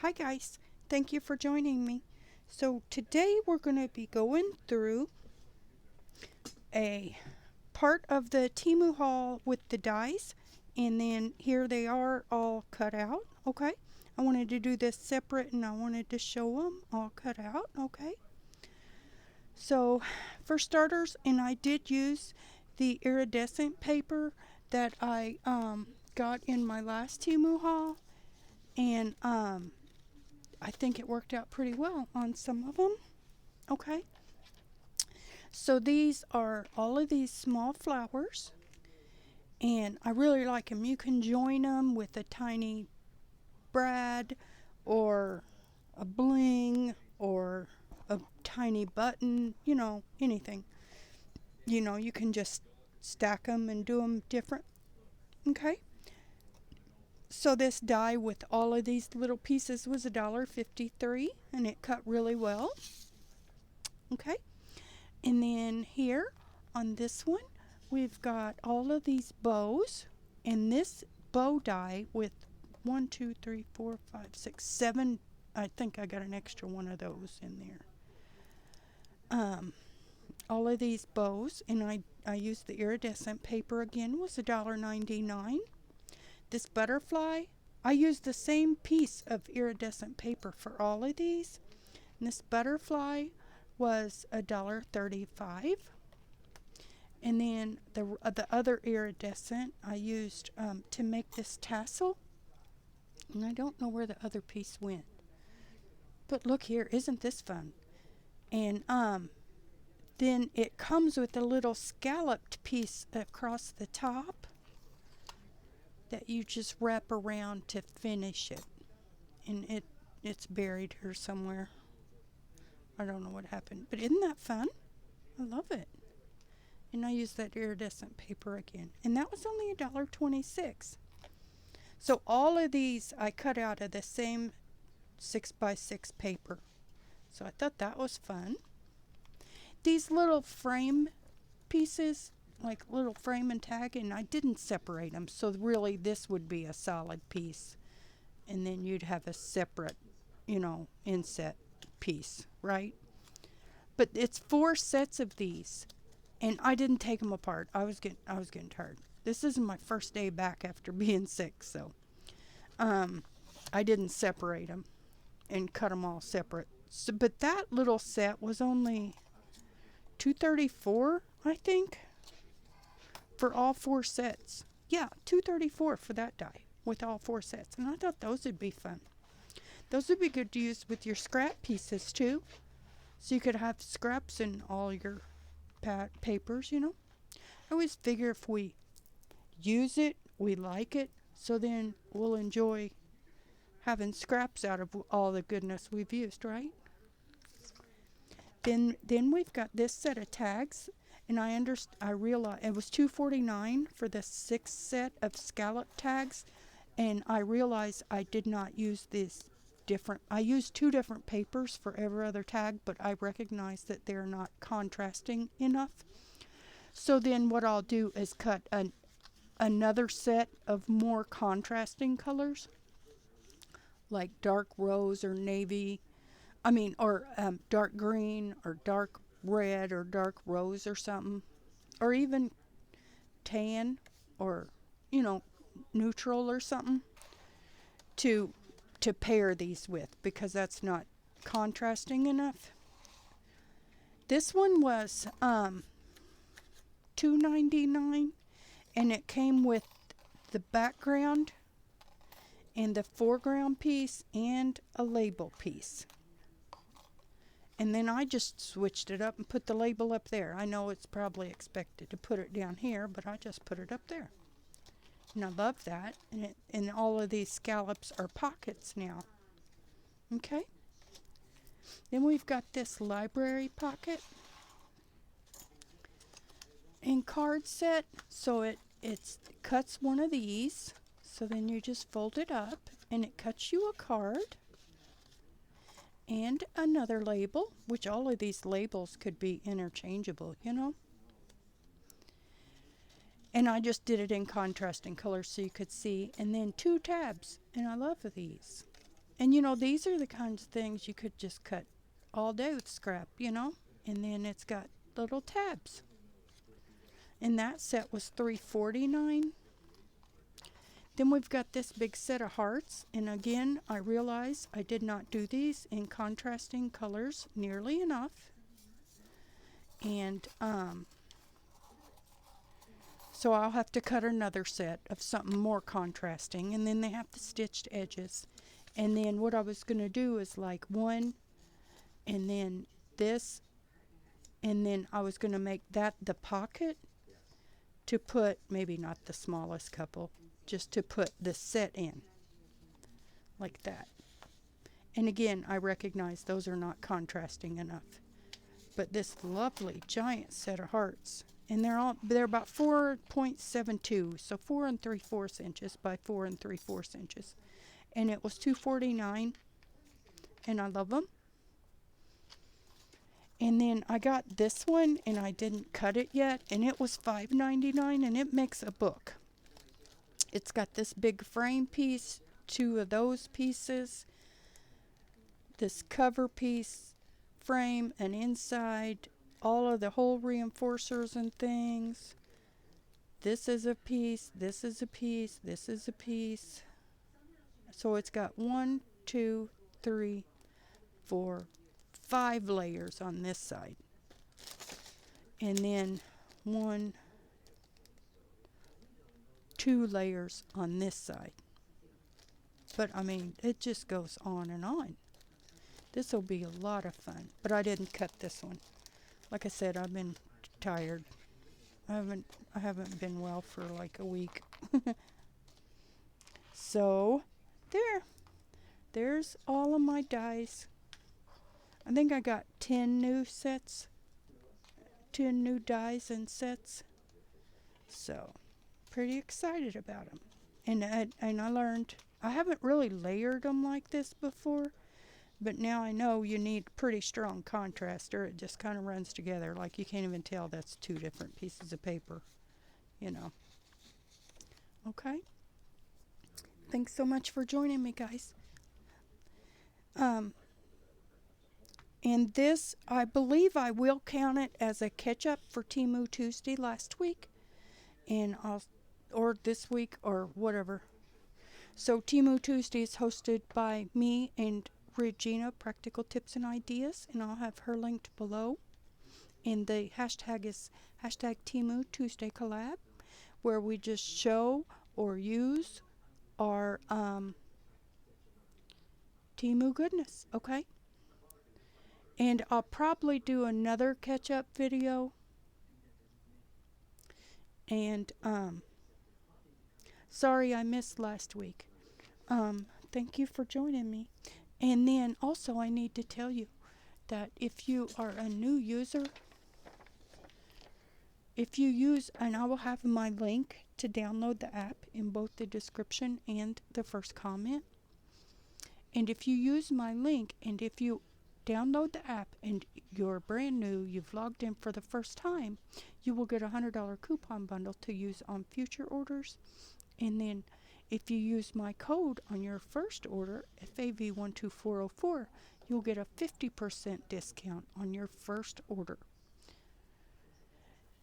Hi guys, thank you for joining me. So today we're going to be going through a part of the Temu haul with the dies, and then here they are all cut out, okay? I wanted to do this separate and I wanted to show them all cut out, okay? So for starters, and I did use the iridescent paper that I got in my last Temu haul, and I think it worked out pretty well on some of them. Okay, so these are all of these small flowers, and I really like them. You can join them with a tiny brad or a bling or a tiny button, anything. You can just stack them and do them different. Okay, so this die with all of these little pieces was $1.53, and it cut really well. Okay, and then here on this one, we've got all of these bows, and this bow die with 1, 2, 3, 4, 5, 6, 7. I think I got an extra one of those in there. All of these bows, and I used the iridescent paper again, was $1.99. This butterfly, I used the same piece of iridescent paper for all of these. And this butterfly was $1.35. And then the other iridescent I used to make this tassel. And I don't know where the other piece went. But look here, isn't this fun? And then it comes with a little scalloped piece across the top that you just wrap around to finish it. And it's buried here somewhere. I don't know what happened. But isn't that fun? I love it. And I used that iridescent paper again. And that was only $1.26. So all of these I cut out of the same 6x6 paper. So I thought that was fun. These little frame pieces, like little frame and tag, and I didn't separate them. So really this would be a solid piece. And then you'd have a separate, inset piece, right? But it's 4 sets of these. And I didn't take them apart. I was getting tired. This isn't my first day back after being sick, so I didn't separate them and cut them all separate. So, but that little set was only $2.34, I think, for all 4 sets. Yeah, $2.34 for that die with all 4 sets. And I thought those would be fun. Those would be good to use with your scrap pieces too. So you could have scraps in all your papers, I always figure if we use it, we like it, so then we'll enjoy having scraps out of all the goodness we've used, right? Then we've got this set of tags, and I realized it was $2.49 for the 6 set of scallop tags, and I realized I did not use this different. I used 2 different papers for every other tag, but I recognize that they're not contrasting enough. So then what I'll do is cut another set of more contrasting colors, like dark rose or navy, or dark green or dark red or dark rose or something, or even tan or, neutral or something to pair these with, because that's not contrasting enough. This one was $2.99, and it came with the background and the foreground piece and a label piece. And then I just switched it up and put the label up there. I know it's probably expected to put it down here, but I just put it up there. And I love that. And all of these scallops are pockets now. Okay. Then we've got this library pocket and card set. So it cuts one of these. So then you just fold it up and it cuts you a card and another label, which all of these labels could be interchangeable, And I just did it in contrasting colors so you could see. And then 2 tabs, and I love these. And you know, these are the kinds of things you could just cut all day with scrap, you know? And then it's got little tabs. And that set was $3.49. Then we've got this big set of hearts. And again, I realize I did not do these in contrasting colors nearly enough. And so I'll have to cut another set of something more contrasting. And then they have the stitched edges. And then what I was going to do is like one, and then this, and then I was going to make that the pocket to put, maybe not the smallest couple, just to put the set in, like that. And again, I recognize those are not contrasting enough. But this lovely giant set of hearts, and they're about 4.72, so 4 3/4 inches by 4 3/4 inches. And it was $2.49, and I love them. And then I got this one, and I didn't cut it yet, and it was $5.99, and it makes a book. It's got this big frame piece, 2 of those pieces, this cover piece, frame, and inside, all of the hole reinforcers and things. This is a piece, this is a piece, this is a piece. So it's got 1, 2, 3, 4, 5 layers on this side. And then 1, 2 layers on this side. But I mean, it just goes on and on. This will be a lot of fun. But I didn't cut this one. Like I said, I've been tired. I haven't been well for like a week. So there's all of my dies. I think I got 10 new sets, 10 new dies and sets. So pretty excited about them. And I learned, I haven't really layered them like this before, but now I know you need pretty strong contrast or it just kind of runs together. Like you can't even tell that's 2 different pieces of paper, you know. Okay. Thanks so much for joining me, guys. And this, I believe I will count it as a catch-up for Temu Tuesday last week. And or this week, or whatever. So Temu Tuesday is hosted by me and Regina, Practical Tips and Ideas. And I'll have her linked below. And the hashtag is hashtag Temu Tuesday Collab, where we just show or use our Temu goodness, okay? And I'll probably do another catch-up video. And sorry I missed last week. Thank you for joining me. And then also I need to tell you that if you are a new user, if you use, and I will have my link to download the app in both the description and the first comment. And if you use my link, and if you download the app and you're brand new, you've logged in for the first time, you will get a $100 coupon bundle to use on future orders. And then if you use my code on your first order, FAV12404, you'll get a 50% discount on your first order.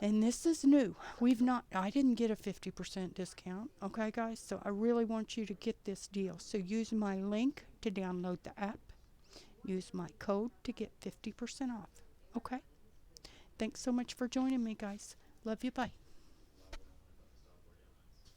And this is new. I didn't get a 50% discount, okay guys? So I really want you to get this deal. So use my link to download the app. Use my code to get 50% off, okay? Thanks so much for joining me, guys. Love you, bye.